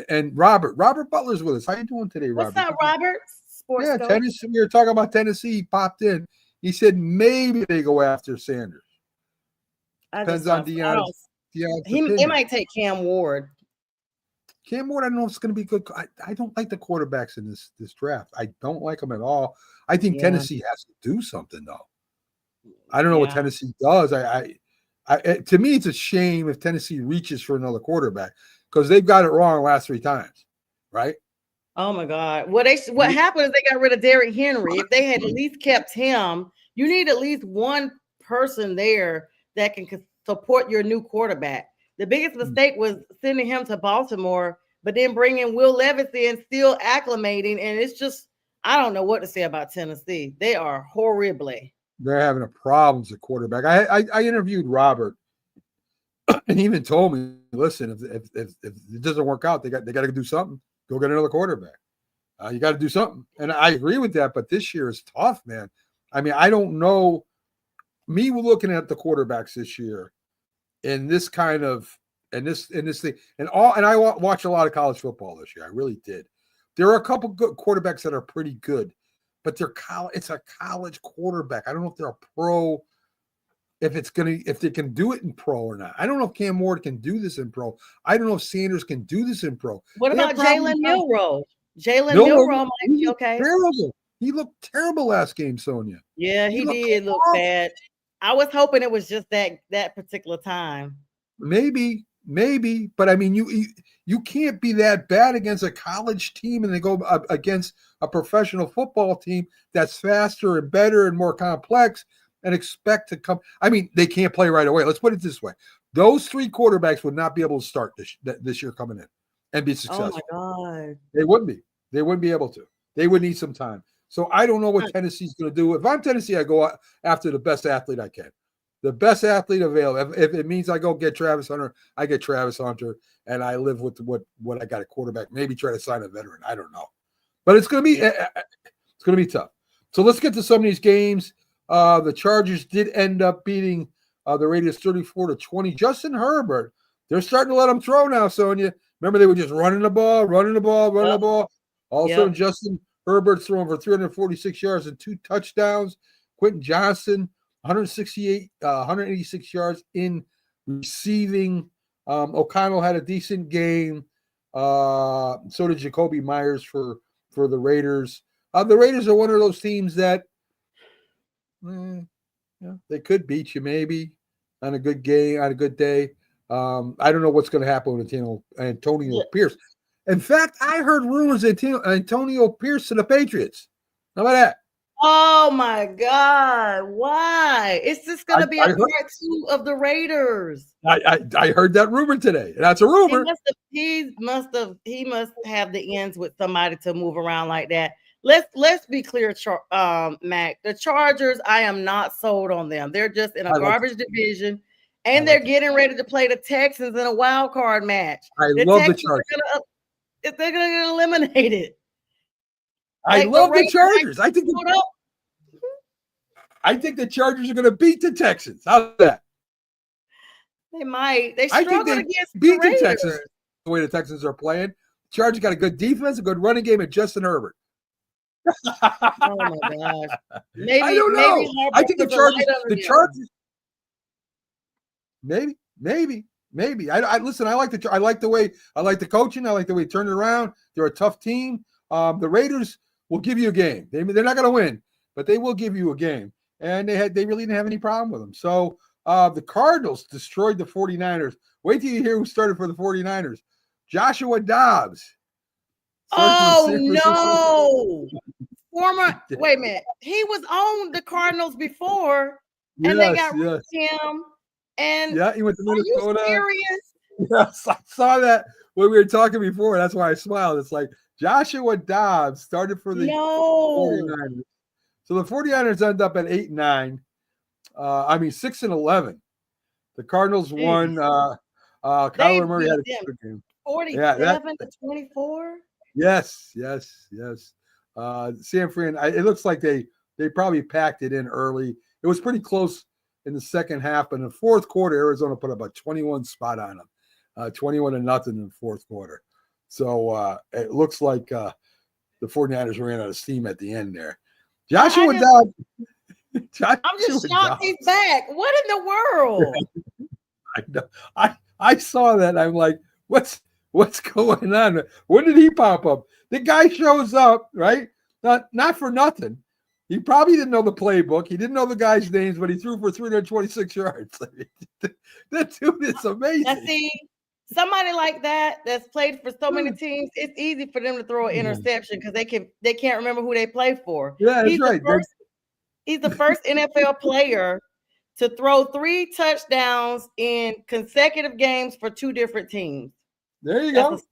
and Robert Butler's with us. How you doing today, Robert? What's up, Robert? Sports coach. Tennessee. We were talking about Tennessee. He popped in. He said maybe they go after Sanders. Depends on Deion's. They might take Cam Ward. Cam Ward, I don't know if it's going to be good. I don't like the quarterbacks in this draft. I don't like them at all. I think Tennessee has to do something, though. I don't know what Tennessee does. To me, it's a shame if Tennessee reaches for another quarterback because they've got it wrong the last 3 times, right? Oh, my God. What happened is they got rid of Derrick Henry. If they had at least kept him, you need at least one person there that can support your new quarterback. The biggest mistake was sending him to Baltimore, but then bringing Will Levis in, still acclimating. And it's just, I don't know what to say about Tennessee. They are horribly. They're having a problem as a quarterback. I interviewed Robert, And he even told me, listen, if it doesn't work out, they got to do something. Go get another quarterback. You got to do something. And I agree with that, but this year is tough, man. I mean, I don't know. Me looking at the quarterbacks this year in this kind of and this thing and I watched a lot of college football this year. I really did. There are a couple good quarterbacks that are pretty good, but it's a college quarterback. I don't know if they're a pro. If they can do it in pro or not. I don't know if Cam Ward can do this in pro. I don't know if Sanders can do this in pro. What about Jalen Milroe? Jalen Milroe might be okay. Terrible. He looked terrible last game, Sonia. Yeah, he did look bad. I was hoping it was just that particular time. Maybe, but I mean, you can't be that bad against a college team and they go against a professional football team that's faster and better and more complex and expect to come. I mean, they can't play right away. Let's put it this way: those three quarterbacks would not be able to start this year coming in and be successful. Oh my God, they wouldn't be. They wouldn't be able to. They would need some time. So I don't know what Tennessee's going to do. If I'm Tennessee, I go after the best athlete I can. The best athlete available. If it means I go get Travis Hunter, I get Travis Hunter, and I live with what I got a quarterback. Maybe try to sign a veteran. I don't know, but it's going to be tough. So let's get to some of these games. The Chargers did end up beating the Raiders 34-20. Justin Herbert, they're starting to let him throw now. Sonia, remember they were just running the ball. All of a sudden, Justin Herbert's throwing for 346 yards and 2 touchdowns. Quentin Johnson, 186 yards in receiving. O'Connell had a decent game. So did Jacoby Myers for the Raiders. The Raiders are one of those teams that they could beat you maybe on a good game, on a good day. I don't know what's going to happen with Antonio Pierce. In fact, I heard rumors that Antonio Pierce to the Patriots. How about that? Oh my God! Why? It's just going to be a part 2 of the Raiders. I heard that rumor today. That's a rumor. He must have the ends with somebody to move around like that. Let's be clear, Mac. The Chargers, I am not sold on them. They're just in a garbage division, and they're getting ready to play the Texans in a wild card match. I love the Chargers. They're going to get eliminated. I love the Chargers. I think the Chargers are going to beat the Texans. How's that? They might. They struggled against beat the Texans the way the Texans are playing. Chargers got a good defense, a good running game, and Justin Herbert. Oh my gosh! I don't know. I think the Chargers. Maybe. I listen. I like the coaching. I like the way he turned it around. They're a tough team. The Raiders will give you a game. They're not going to win, but they will give you a game. And they really didn't have any problem with them. So the Cardinals destroyed the 49ers. Wait till you hear who started for the 49ers. Joshua Dobbs. Oh no! Wait a minute. He was on the Cardinals before, and they got rid of him. And he went to Minnesota. Are you serious? Yes, I saw that when we were talking before. That's why I smiled. It's like Joshua Dobbs started for the 49ers. So the 49ers end up at 8-9. 6-11. The Cardinals won. Kyler Murray had a good game. 47-24. Yes. San Fran. It looks like they probably packed it in early. It was pretty close in the second half, but in the fourth quarter, Arizona put up a 21 spot on them, 21-0 in the fourth quarter. So it looks like the 49ers ran out of steam at the end there. Joshua Dobbs. I'm just shocked he's back. What in the world? I know. I saw that. I'm like, what's going on? When did he pop up? The guy shows up, right? Not for nothing. He probably didn't know the playbook. He didn't know the guys' names, but he threw for 326 yards. That dude is amazing. Now, see, somebody like that's played for so many teams, it's easy for them to throw an interception because they can't remember who they play for. Yeah, that's right. He's the first NFL player to throw 3 touchdowns in consecutive games for 2 different teams. There you go. That's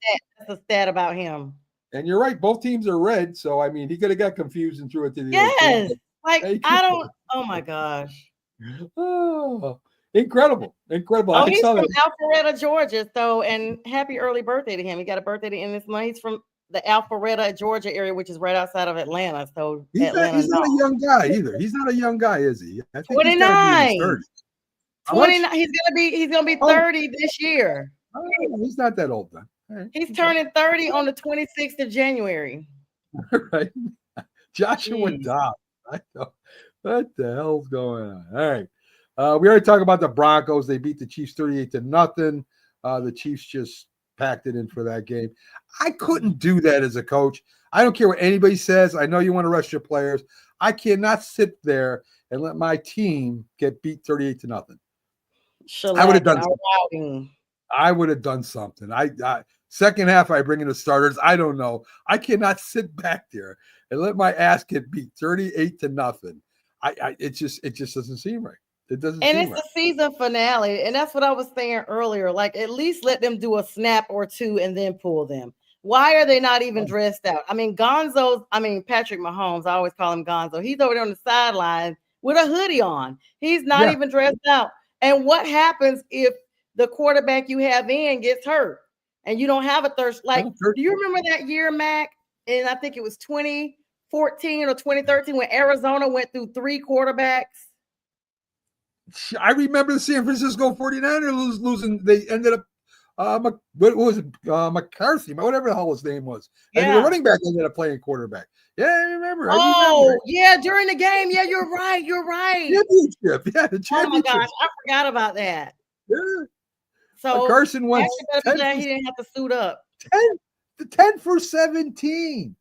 a stat about him. And you're right. Both teams are red. So, I mean, he could have got confused and threw it to the other team. Like, I don't – oh, my gosh. Oh, Incredible. Oh, I he's saw from that. Alpharetta, Georgia. So, and happy early birthday to him. He got a birthday in this month. He's from the Alpharetta, Georgia area, which is right outside of Atlanta. So He's Atlanta, not a young guy either. He's not a young guy, is he? I think he's got to be in his 29. 30s. How much? 29. He's gonna be 30 this year. Oh, he's not that old then. Right. He's turning 30 on the 26th of January. Right. Joshua Jeez. Dobbs. I know. What the hell's going on? All right. We already talked about the Broncos. They beat the Chiefs 38-0. The Chiefs just packed it in for that game. I couldn't do that as a coach. I don't care what anybody says. I know you want to rest your players. I cannot sit there and let my team get beat 38-0. I would have done something. I would have done something. Second half, I bring in the starters. I don't know. I cannot sit back there and let my ass get beat 38-0. It just doesn't seem right. It doesn't. And seem it's right. the season finale, and that's what I was saying earlier. Like, at least let them do a snap or two and then pull them. Why are they not even dressed out? I mean, Patrick Mahomes, I always call him Gonzo. He's over there on the sideline with a hoodie on. He's not even dressed out. And what happens if the quarterback you have in gets hurt and you don't have a thirst? Like, do you remember that year, Mac? And I think it was 2014 or 2013 when Arizona went through 3 quarterbacks. I remember the San Francisco 49ers losing. They ended up what was it? McCarthy, whatever the hell his name was. And the running back ended up playing quarterback. Yeah, I remember. Yeah, during the game. Yeah, you're right. Championship. Yeah, the championship. Oh my gosh, I forgot about that. Yeah. So Carson went. He didn't have to suit up. 10 for 17.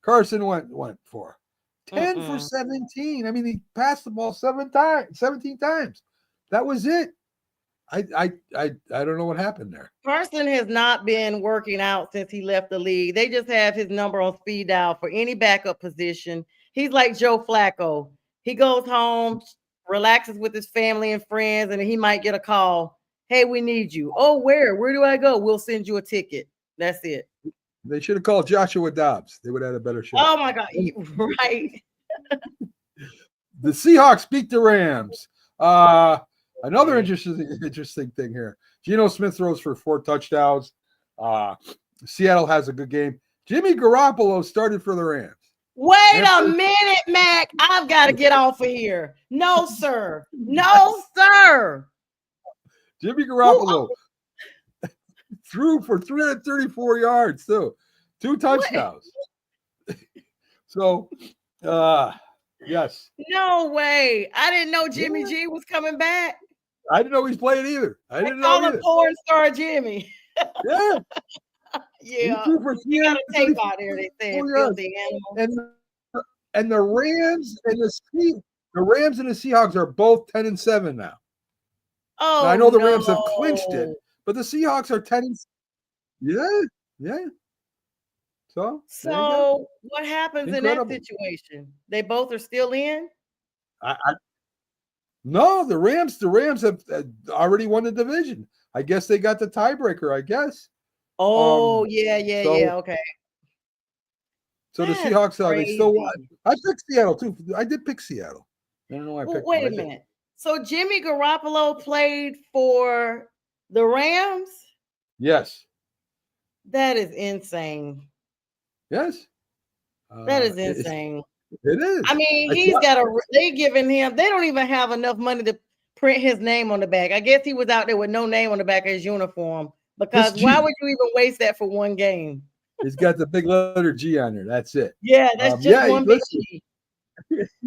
Carson went for 10 for 17. I mean, he passed the ball 17 times. That was it. I don't know what happened there. Carson has not been working out since he left the league. They just have his number on speed dial for any backup position. He's like Joe Flacco. He goes home, relaxes with his family and friends, and he might get a call. Hey, we need you. Oh, where? Where do I go? We'll send you a ticket. That's it. They should have called Joshua Dobbs. They would have had a better shot. Oh my God. Right. The Seahawks beat the Rams. Another interesting thing here. Geno Smith throws for 4 touchdowns. Seattle has a good game. Jimmy Garoppolo started for the Rams. Wait a minute, Mac. I've got to get off of here. No, sir. No, sir. Jimmy Garoppolo threw for 334 yards, too. 2 touchdowns. So, yes. No way. I didn't know Jimmy G was coming back. I didn't know he's playing either. I didn't know call him porn star Jimmy. Yeah. Yeah. You got a tape out there, they said. Filthy animal. And the Rams and the Seahawks are both 10-7 now. Oh, now, I know the Rams have clinched it, but the Seahawks are 10. Yeah. So what happens in that situation? They both are still in? No, the Rams have already won the division. I guess they got the tiebreaker, I guess. Oh, yeah. Okay. So the Seahawks, they still won. I picked Seattle, too. I did pick Seattle. I don't know why I picked wait a minute. So Jimmy Garoppolo played for the Rams? Yes. That is insane. Yes. That is insane. It is. I mean, they don't even have enough money to print his name on the back. I guess he was out there with no name on the back of his uniform, because why would you even waste that for one game? He's got the big letter G on there. That's it. Yeah, that's just one big G.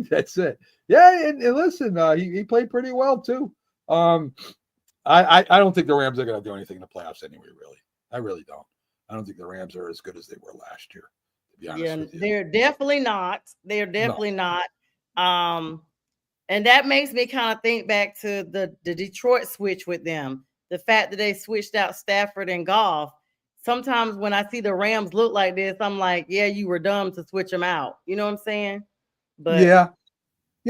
That's it. Yeah, and listen, he played pretty well too. I don't think the Rams are going to do anything in the playoffs anyway. Really, I really don't. I don't think the Rams are as good as they were last year. To be honest with you. They're definitely not. They're definitely not. And that makes me kind of think back to the Detroit switch with them. The fact that they switched out Stafford and Goff. Sometimes when I see the Rams look like this, I'm like, yeah, you were dumb to switch them out. You know what I'm saying? But yeah.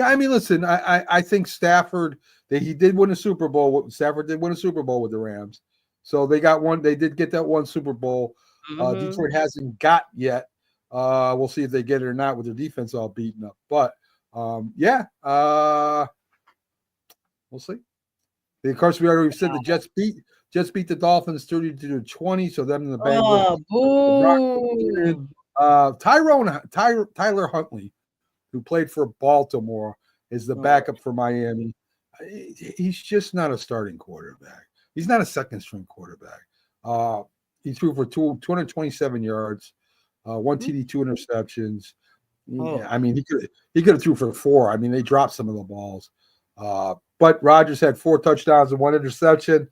I mean, listen, I think Stafford, he did win a Super Bowl. Stafford did win a Super Bowl with the Rams. So they got one. They did get that one Super Bowl. Detroit hasn't got yet. We'll see if they get it or not with their defense all beaten up. But we'll see. Of course, we already said the Jets beat the Dolphins 30-20. So them and the Bengals. Boo. Tyler Huntley, who played for Baltimore, is the backup for Miami. He's just not a starting quarterback. He's not a second-string quarterback. He threw for 227 yards, 1 TD, 2 interceptions. Yeah, I mean, he could have threw for 4. I mean, they dropped some of the balls. But Rodgers had 4 touchdowns and 1 interception.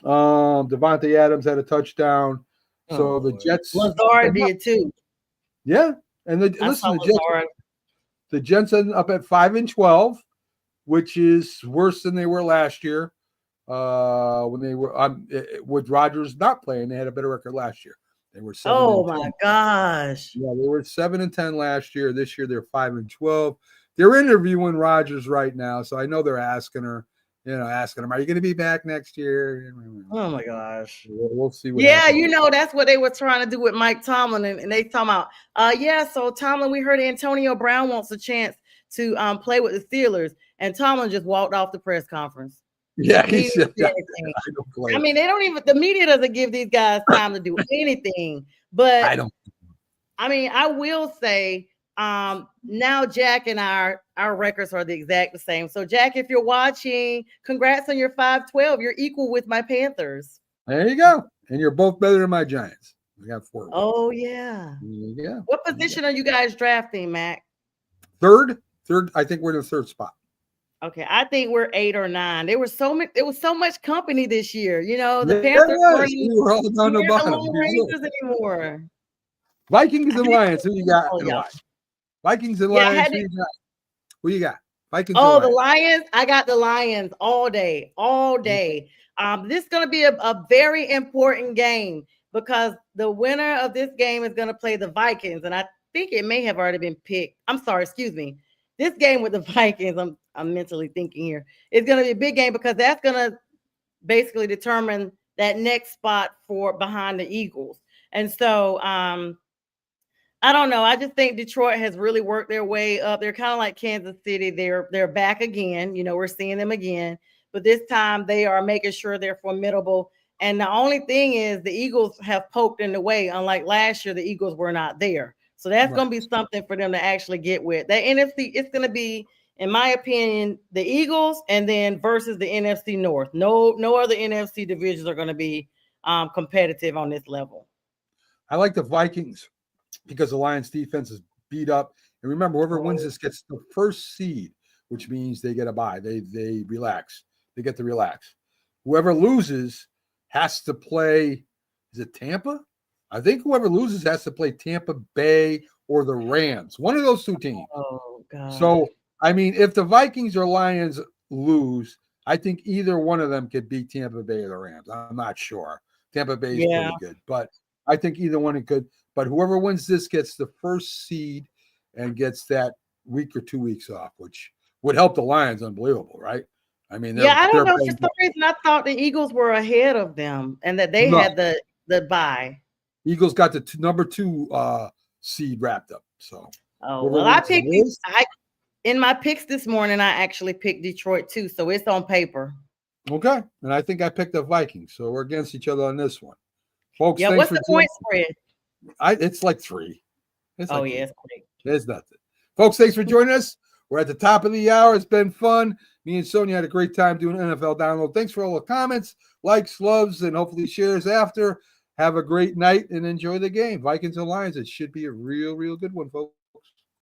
Devontae Adams had a touchdown. So the Jets. Lazard did too. Yeah, and the Jets ended up at 5-12, which is worse than they were last year. When they were with Rodgers not playing, they had a better record last year. They were 7-10. Oh my gosh! Yeah, they were 7-10 last year. This year they're 5-12. They're interviewing Rodgers right now, so I know they're asking him, are you going to be back next year? Oh my gosh! We'll see. Happens. That's what they were trying to do with Mike Tomlin, and they talking about, so Tomlin, we heard Antonio Brown wants a chance to play with the Steelers, and Tomlin just walked off the press conference. Yeah, he said that. I mean, the media doesn't give these guys time to do anything. But I will say, now Jack and our records are the exact same. So Jack, if you're watching, congrats on your 5-12. You're equal with my Panthers. There you go. And you're both better than my Giants. We got 4. Oh yeah. Yeah. What position are you guys drafting, Mac? Third. I think we're in the 3rd spot. Okay, I think we're 8 or 9. There was so much company this year. The Panthers were all down the bottom. Anymore. Vikings and Lions. Who you got? Vikings and Lions. Who you got? Vikings. Oh, the Lions. I got the Lions all day. This is going to be a very important game because the winner of this game is going to play the Vikings, and I think it may have already been picked. I'm sorry, excuse me. This game with the Vikings, I'm mentally thinking here, it's going to be a big game because that's going to basically determine that next spot for behind the Eagles. And so I don't know. I just think Detroit has really worked their way up. They're kind of like Kansas City. They're back again. We're seeing them again. But this time they are making sure they're formidable. And the only thing is the Eagles have poked in the way. Unlike last year, the Eagles were not there. So that's going to be something for them to actually get with. That NFC, it's going to be, in my opinion, the Eagles and then versus the NFC North. No other NFC divisions are going to be competitive on this level. I like the Vikings because the Lions defense is beat up. And remember, whoever wins this gets the 1st seed, which means they get a bye. They relax. They get to relax. Whoever loses has to play, is it Tampa? I think whoever loses has to play Tampa Bay or the Rams. One of those 2 teams. Oh, God. So, I mean, if the Vikings or Lions lose, I think either one of them could beat Tampa Bay or the Rams. I'm not sure. Tampa Bay is pretty good, but I think either one could. But whoever wins this gets the 1st seed and gets that week or 2 weeks off, which would help the Lions. Unbelievable, right? I mean, I don't know. For some reason, I thought the Eagles were ahead of them and that they had the bye. Eagles got the number 2 seed wrapped up. So, I picked. In my picks this morning, I actually picked Detroit too, so it's on paper. Okay, and I think I picked the Vikings, so we're against each other on this one, folks. Yeah, what's the point spread? It's like 3. It's great. There's nothing, folks. Thanks for joining us. We're at the top of the hour. It's been fun. Me and Sonia had a great time doing NFL Download. Thanks for all the comments, likes, loves, and hopefully shares after. Have a great night and enjoy the game. Vikings and Lions. It should be a real, real good one, folks.